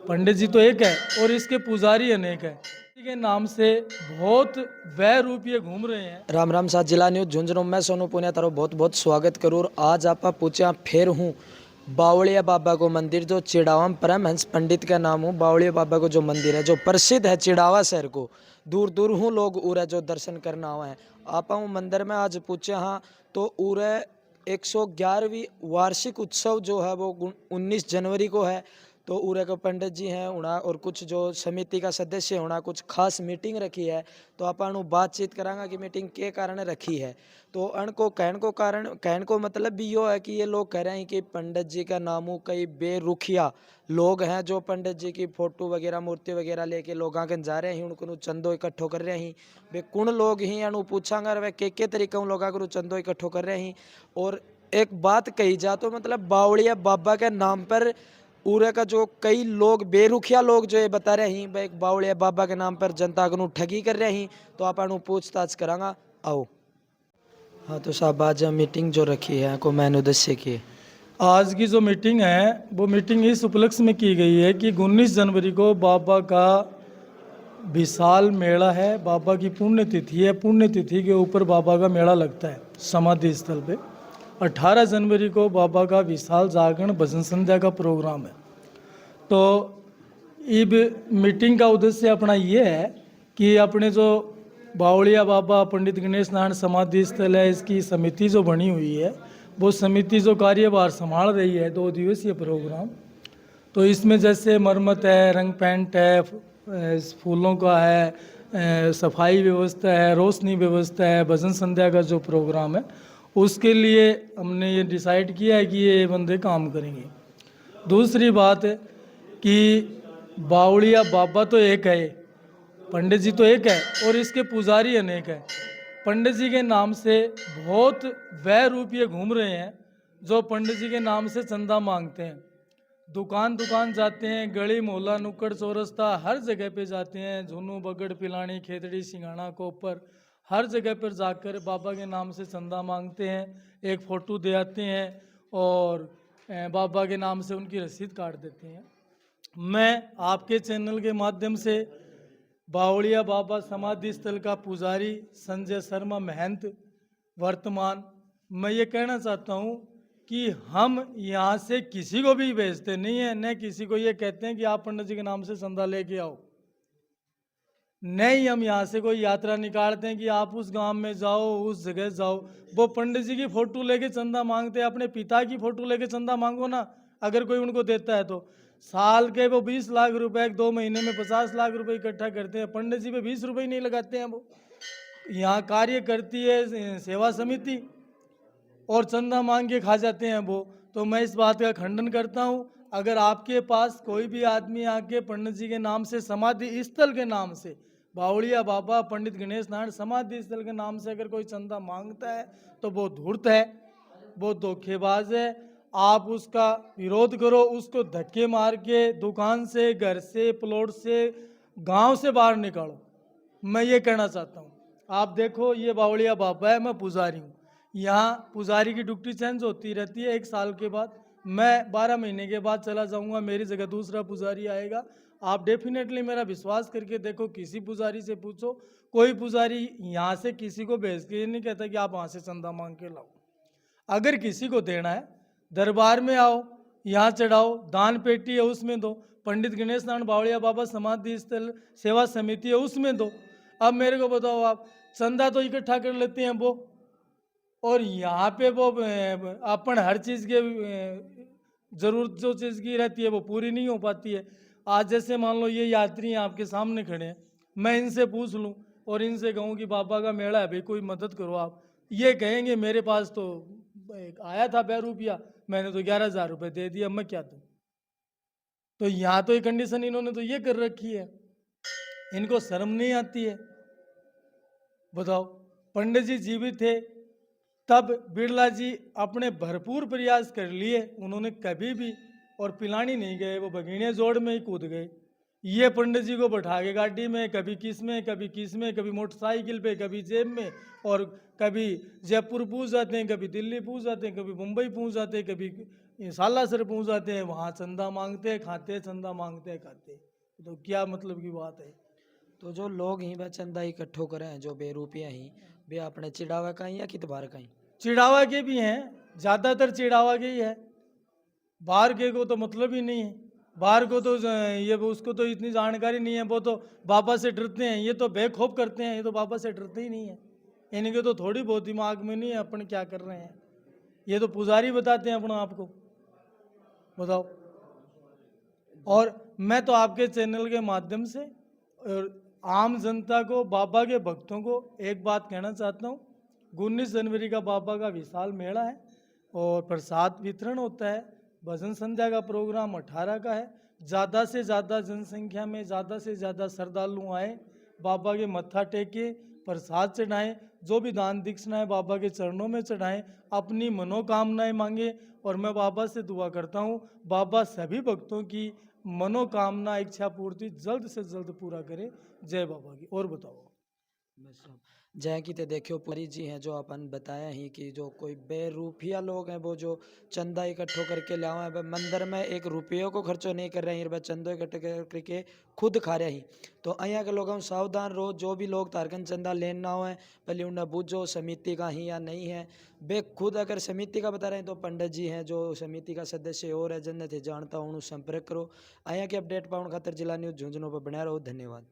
पंडित जी तो एक है और इसके पुजारी अनेक है। इसी के नाम से बहुत वह रूपये घूम रहे हैं। राम राम साथ जिला न्यूज झुंझुनू मैं सोनू पुनिया तारो बहुत बहुत स्वागत करूँ। और आज आप पूछा फिर हूँ बावड़िया बाबा को मंदिर जो चिड़ावा परमहंस पंडित का नाम हूँ। बावड़िया बाबा को जो मंदिर है जो प्रसिद्ध है चिड़ावा शहर को, दूर दूर हूँ लोग उरे जो दर्शन करना हुआ है। आप हूँ मंदिर में आज पूछे हाँ तो उरे 111वीं वार्षिक उत्सव जो है वो 19 जनवरी को है। तो उरे के पंडित जी हैं उड़ा और कुछ जो समिति का सदस्य होना कुछ खास मीटिंग रखी है। तो अपन बातचीत करांगा कि मीटिंग के कारण रखी है। तो अण को कहन को मतलब भी यो है कि ये लोग कह रहे हैं कि पंडित जी का नामू कई बेरुखिया लोग हैं जो पंडित जी की फोटो वगैरह मूर्ति वगैरह लेके लोग आगे जा रहे हैं, उनको चंदो इकट्ठो कर रहे हैं। वे कौन लोग ही अनु पूछांगा वे के तरीके लोग आकर चंदो इकट्ठो कर रहे हैं। और एक बात कही जा तो मतलब बावड़िया बाबा के नाम पर उरे का जो कई लोग बेरुखिया लोग जो ये बता रहे हैं भाई बावड़िया बाबा के नाम पर जनता को ठगी कर रहे हैं। तो आप पूछताछ करांगा आओ। हाँ तो साहब आज मीटिंग जो रखी है को मैंने उद्देश्य की आज की जो मीटिंग है वो मीटिंग इस उपलक्ष्य में की गई है कि 19 जनवरी को बाबा का विशाल मेला है। बाबा की पुण्यतिथि है। पुण्यतिथि के ऊपर बाबा का मेला लगता है समाधि स्थल पे। 18 जनवरी को बाबा का विशाल जागरण भजन संध्या का प्रोग्राम है। तो इब मीटिंग का उद्देश्य अपना ये है कि अपने जो बावड़िया बाबा पंडित गणेश नारायण समाधि स्थल है इसकी समिति जो बनी हुई है वो समिति जो कार्यभार संभाल रही है 2 दिवसीय प्रोग्राम। तो इसमें जैसे मरम्मत है, रंग पेंट है, फूलों का है, सफाई व्यवस्था है, रोशनी व्यवस्था है, भजन संध्या का जो प्रोग्राम है उसके लिए हमने ये डिसाइड किया है कि ये बंदे काम करेंगे। दूसरी बात है कि बावड़िया बाबा तो एक है, पंडित जी तो एक है और इसके पुजारी अनेक है। पंडित जी के नाम से बहुत वह रूपये घूम रहे हैं जो पंडित जी के नाम से चंदा मांगते हैं। दुकान दुकान जाते हैं, गली मोहल्ला नुक्कड़ चौरस्ता हर जगह पे जाते हैं। झुनू बगड़ पिलानी खेतड़ी सिंगाना कोपर हर जगह पर जाकर बाबा के नाम से चंदा मांगते हैं। एक फ़ोटो दे आते हैं और बाबा के नाम से उनकी रसीद काट देते हैं। मैं आपके चैनल के माध्यम से बावड़िया बाबा समाधि स्थल का पुजारी संजय शर्मा महंत वर्तमान मैं ये कहना चाहता हूँ कि हम यहाँ से किसी को भी भेजते नहीं है, न किसी को ये कहते हैं कि आप पंडित जी के नाम से चंदा लेके आओ। नहीं हम यहाँ से कोई यात्रा निकालते हैं कि आप उस गांव में जाओ, उस जगह जाओ। वो पंडित जी की फोटो लेके चंदा मांगते हैं। अपने पिता की फोटो लेके चंदा मांगो ना, अगर कोई उनको देता है तो। साल के वो 20 लाख रुपए 2 महीने में 50 लाख रुपए इकट्ठा करते हैं। पंडित जी पे 20 रुपए नहीं लगाते हैं। वो यहाँ कार्य करती है सेवा समिति और चंदा मांग के खा जाते हैं वो। तो मैं इस बात का खंडन करता हूँ। अगर आपके पास कोई भी आदमी आके पंडित जी के नाम से समाधि स्थल के नाम से बावड़िया बाबा पंडित गणेश नारायण समाधि स्थल के नाम से अगर कोई चंदा मांगता है तो वो धूर्त है, वो धोखेबाज है। आप उसका विरोध करो, उसको धक्के मार के दुकान से, घर से, प्लॉट से, गांव से बाहर निकालो। मैं ये कहना चाहता हूँ। आप देखो ये बावड़िया बाबा है, मैं पुजारी हूँ। यहाँ पुजारी की ड्यूटी चेंज होती रहती है 1 साल के बाद। मैं 12 महीने के बाद चला जाऊँगा, मेरी जगह दूसरा पुजारी आएगा। आप डेफिनेटली मेरा विश्वास करके देखो, किसी पुजारी से पूछो। कोई पुजारी यहाँ से किसी को भेज के ये नहीं कहता कि आप वहाँ से चंदा मांग के लाओ। अगर किसी को देना है दरबार में आओ, यहाँ चढ़ाओ, दान पेटी है उसमें दो, पंडित गणेश नारायण बावड़िया बाबा समाधि स्थल सेवा समिति है उसमें दो। अब मेरे को बताओ, आप चंदा तो इकट्ठा कर लेते हैं वो, और यहाँ पे वो अपन हर चीज़ के जरूरत जो चीज़ की रहती है वो पूरी नहीं हो पाती है। आज जैसे मान लो ये यात्री हैं आपके सामने खड़े हैं, मैं इनसे पूछ लूँ और इनसे कहूँ कि बाबा का मेला है भाई कोई मदद करो आप, ये कहेंगे मेरे पास तो एक आया था 2 रुपया, मैंने तो 11,000 रुपये दे दिया, मैं क्या दूँ। तो यहाँ तो ये कंडीशन इन्होंने तो ये कर रखी है, इनको शर्म नहीं आती है। बताओ, पंडित जी जीवित थे तब बिरला जी अपने भरपूर प्रयास कर लिए, उन्होंने कभी भी और पिलानी नहीं गए, वो भगीने जोड़ में ही कूद गए। ये पंडित जी को बैठा के गाड़ी में कभी किस में, कभी किस में, कभी मोटरसाइकिल पे, कभी जेब में, और कभी जयपुर पहुंच जाते हैं, कभी दिल्ली पहुंच जाते हैं, कभी मुंबई पहुंच जाते हैं, कभी ये सालासर पहुंच जाते हैं, वहाँ चंदा मांगते हैं, खाते हैं, चंदा मांगते हैं, खाते हैं। तो क्या मतलब की बात है? तो जो लोग ही वह चंदा इकट्ठो करे हैं, जो बेरूपिया ही वे अपने चिड़ावा का ही या कित बार का ही? चिड़ावा के भी हैं, ज़्यादातर चिड़ावा के ही है, बाहर के को तो मतलब ही नहीं है। बाहर को तो ये उसको तो इतनी जानकारी नहीं है, वो तो बाबा से डरते हैं, ये तो बेखौफ करते हैं, ये तो बाबा से डरते ही नहीं है। इनके तो थोड़ी बहुत दिमाग में नहीं है अपन क्या कर रहे हैं, ये तो पुजारी बताते हैं अपना आपको, बताओ। और मैं तो आपके चैनल के माध्यम से और आम जनता को, बाबा के भक्तों को एक बात कहना चाहता हूँ। 19 जनवरी का बाबा का विशाल मेला है और प्रसाद वितरण होता है। भजन संध्या का प्रोग्राम 18 का है। ज़्यादा से ज़्यादा जनसंख्या में ज़्यादा से ज़्यादा श्रद्धालु आए, बाबा के मत्था टेके, प्रसाद चढ़ाएं, जो भी दान दक्षिणाएं बाबा के चरणों में चढ़ाएं, अपनी मनोकामनाएं मांगे। और मैं बाबा से दुआ करता हूँ, बाबा सभी भक्तों की मनोकामना इच्छा पूर्ति जल्द से जल्द पूरा करे। जय बाबा की। और बताओ। बस अब जय की ते देखियो पुरी जी हैं, जो अपन बताया ही कि जो कोई बेरूपिया लोग हैं वो जो चंदा इकट्ठो करके लाओ हैं, वह मंदिर में एक रुपये को खर्चो नहीं कर रहे हैं, वह चंदो इकट्ठे करके खुद खा रहे ही। तो અહીંયા के लोग हम सावधान रहो, जो भी लोग तारकन चंदा लेना हो है पहले उन्हें बूझो समिति का ही या नहीं है। वे खुद अगर समिति का बता रहे हैं तो पंडित जी हैं जो समिति का सदस्य और है, जिन्हें जानता हूँ संपर्क करो। અહીંયા के अपडेट पाउन खातर जिला न्यूज़ झुंझुनू पर बना रहो। धन्यवाद।